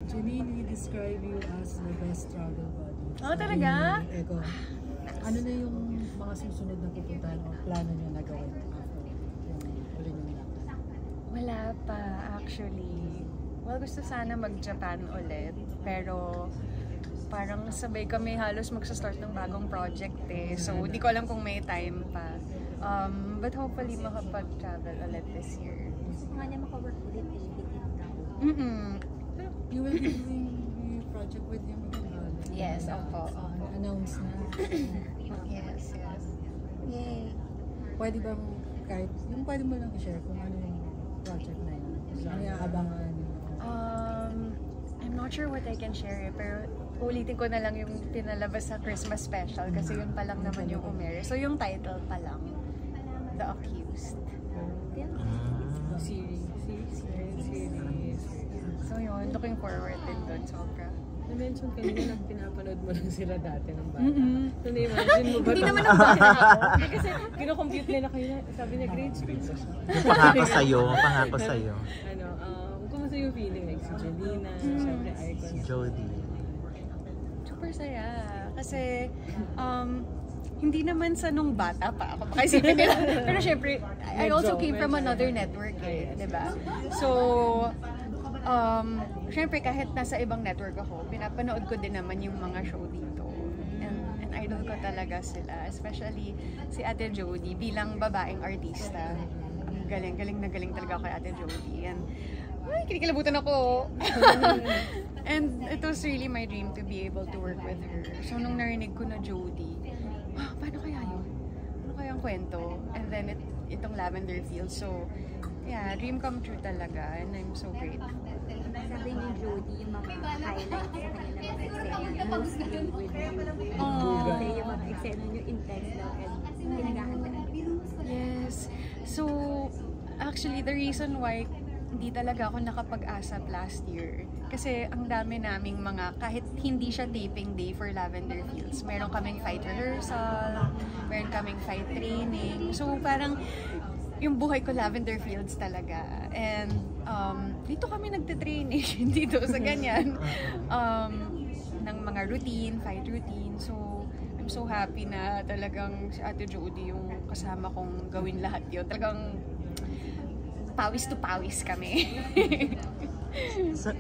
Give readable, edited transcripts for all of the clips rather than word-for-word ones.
Janine, we describe you as the best travel buddy. Oh, talaga? Eko, ano na yung mga susunod na pupuntahan o plano nyo na gawin after yung uli nyo nilakad? Wala pa, actually. Well, gusto sana mag-Japan ulit. Pero parang sabay kami halos magsa-start ng bagong project eh. So, di ko alam kung may time pa. But hopefully makapag-travel ulit this year. Gusto nga niya makawork ulit eh. You will be doing the project with him again? Yes, opo. Announce na. Yes. Yay! Pwede bang kahit, yung pwede mo lang i-share kung ano yung project na yun? Ano yung abangan? I'm not sure what I can share pero ulitin ko na lang yung pinalabas sa Christmas special kasi yun pa lang naman yung umere. So yung title pa lang, The Accused. Series. So yun, looking forward din doon sobra. Na-mention kanina na pinapanood mo lang sila dati ng bata. So na-imagine mo ba? Hindi naman ang bata ako. Kasi kino-compute nila kayo na, sabi niya grade school pa siya. Pangako sa'yo. Kumusta yung feeling? Like si Jelena, syempre icon. Si Jody. Super saya. Kasi, hindi naman sa nung bata pa ako makaisipin nila. Pero syempre, I also came from another network eh, di ba? So, syempre kahit nasa ibang network ako, pinapanood ko din naman yung mga show dito. And idol ko talaga sila. Especially si Ate Jody bilang babaeng artista. Galing talaga ako kay Ate Jody. And ay, kinikilabutan ako. And it was really my dream to be able to work with her. So nung narinig ko na Jody, paano kaya yun? Ano kaya ang kwento? And then itong Lavender Fields. So yeah, dream come true talaga. And I'm so grateful. Sabi ni Jody, yung mga highlights sa kanilang mga eksena, mostly with you. Kasi yung mga eksena nyo intense lang and pinaghahandaan. Yes. So, actually, the reason why hindi talaga ako nakapag-ASAP last year, kasi ang dami naming mga, kahit hindi siya taping day for Lavender Fields, meron kaming fight rehearsal, meron kaming fight training. So, parang, yung buhay ko Lavender Fields talaga. And dito kami nagte-training dito sa ganyan. Ng mga routine, fight routine. So, I'm so happy na talagang si Ate Jody yung kasama kong gawin lahat yun. Talagang pawis to pawis kami.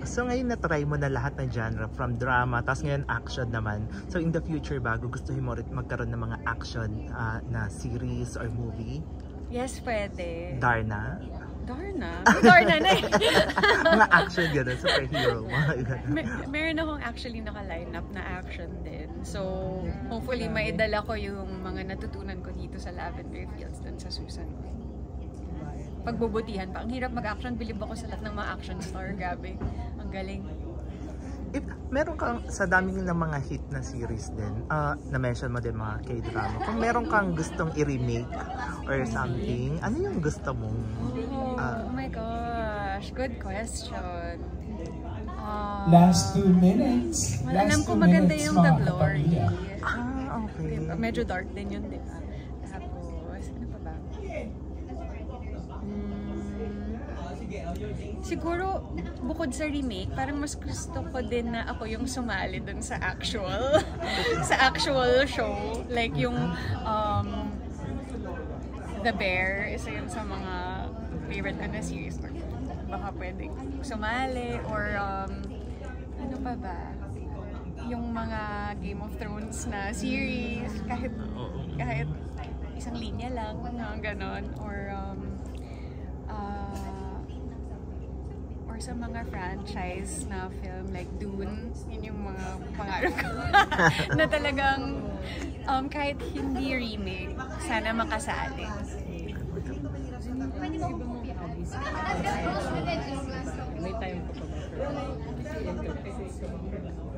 So ngayon na-try mo na lahat ng genre from drama, tapos ngayon action naman. So in the future, bago gustuhin mo rin magkaroon ng mga action na series or movie? Yes, pwede. Darna? Darna na eh. Mga action gano'n, superhero, mga gano'n. Meron akong actually naka-line up na action din. So, hopefully maidala ko yung mga natutunan ko dito sa Lavender Fields dun sa susunod. Pagbubutihan pa. Ang hirap mag-action. Bilib ako sa lahat ng mga action star. Grabe. Ang galing. If meron kang, sa dami ng mga hit na series din, na-mention mo din mga K-drama, kung meron kang gustong i-remake or something, ano yung gusto mong? Oh my gosh. Good question. Last 2 minutes. Alam ko maganda yung The Glory. Okay. Medyo dark din yun, di ba? Tapos, ano pa ba? Siguro, bukod sa remake, parang mas gusto ko din na ako yung sumali dun sa actual show. Like yung The Bear, isa yun sa mga favorite ko na series. Baka pwedeng sumali or ano pa ba? Yung mga Game of Thrones na series, kahit isang linya lang, ganon. Or sa mga franchise na film like Dune, yun yung mga pangarap ko. Na talagang kahit hindi remake, sana makasali. May time ko pa ba?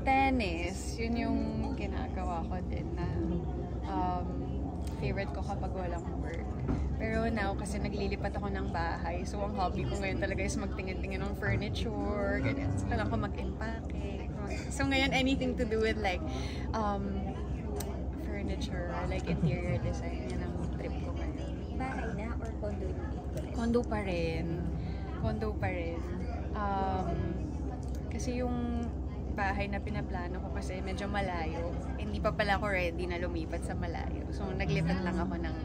Tennis, yun yung ginagawa ko din na favorite ko kapag walang work. Pero now, kasi naglilipat ako ng bahay, so ang hobby ko ngayon talaga is magtingin-tingin ng furniture, ganyan. So, kailangan ko mag-impake. So ngayon, anything to do with like furniture, like interior design, yan ang trip ko ngayon. Bahay na or condo yun? Condo pa rin. Kasi yung bahay na pinaplano ko kasi medyo malayo. Hindi pa pala ako ready na lumipat sa malayo. So naglipat lang ako ng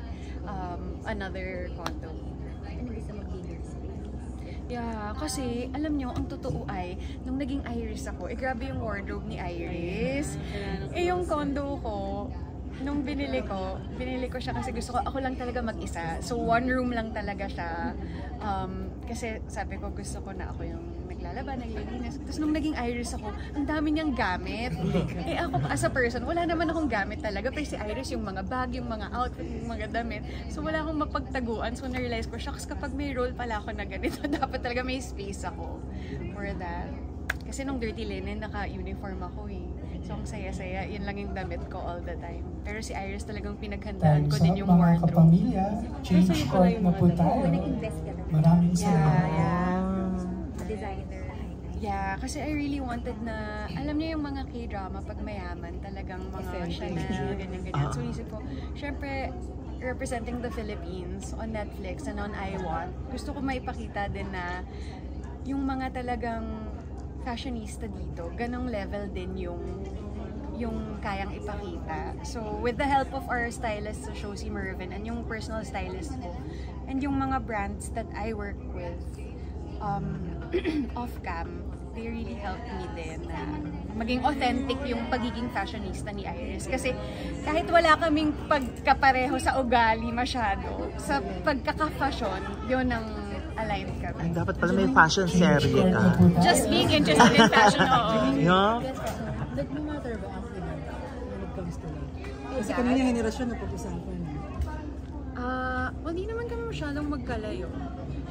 another condo. Ano gusto mo bigger space? Yeah, kasi alam nyo, ang totoo ay, nung naging Iris ako, grabe yung wardrobe ni Iris. Yung condo ko, nung binili ko siya kasi gusto ko, ako lang talaga mag-isa. So, one room lang talaga siya. Kasi sabi ko, gusto ko na ako yung naglalaba, naglilinis. Tapos nung naging Iris ako, ang dami niyang gamit. Ako as a person, wala naman akong gamit talaga. Pero si Iris, yung mga bag, yung mga outfit, yung mga damit. So wala akong mapagtaguan. So na-realize ko, shucks, kapag may role pala ako na ganito, dapat talaga may space ako for that. Kasi nung Dirty Linen, naka-uniform ako eh. So ang saya-saya, yun lang yung damit ko all the time. Pero si Iris talagang pinaghandaan ko din yung mga wardrobe. kapamilya, change court na po tayo. Nag-invest ka na. Maraming salamat. Designer. Yeah, kasi I really wanted na, alam niyo yung mga K-drama, pag mayaman, talagang mga Chanel, ganyan-ganyan. So isip ko, syempre, representing the Philippines on Netflix and on I Want, gusto ko maipakita din na yung mga talagang fashionista dito, ganong level din yung kayang ipakita. So, with the help of our stylist, Josie Mervin, and yung personal stylist ko, and yung mga brands that I work with, off-cam, they really helped me din na maging authentic yung pagiging fashionista ni Iris. Kasi kahit wala kaming pagkapareho sa ugali masyado, sa pagkaka-fashion, yun ang aligned kami. Ay, dapat pala may fashion serye ka. Just being interested in fashion, oo. Yeah? Like, no matter ba ang when it comes to that? Kasi kanina henerasyon na pag-usapan. Well, di naman kami masyadong magkalayo.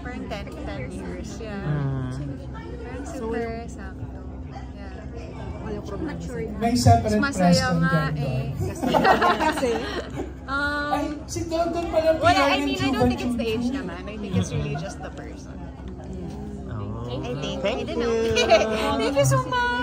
Parang 10 years, yeah. Parang super sakto. Yeah. Mature. May separate Mas press masaya con nga ganito. eh. Kasi, Ay, si Dodon pala Well, PR I ng mean, I Chuba don't think it's the Chuba. age naman. I think it's really just the person. Oh. I think. Thank I don't you. know. Thank you so much!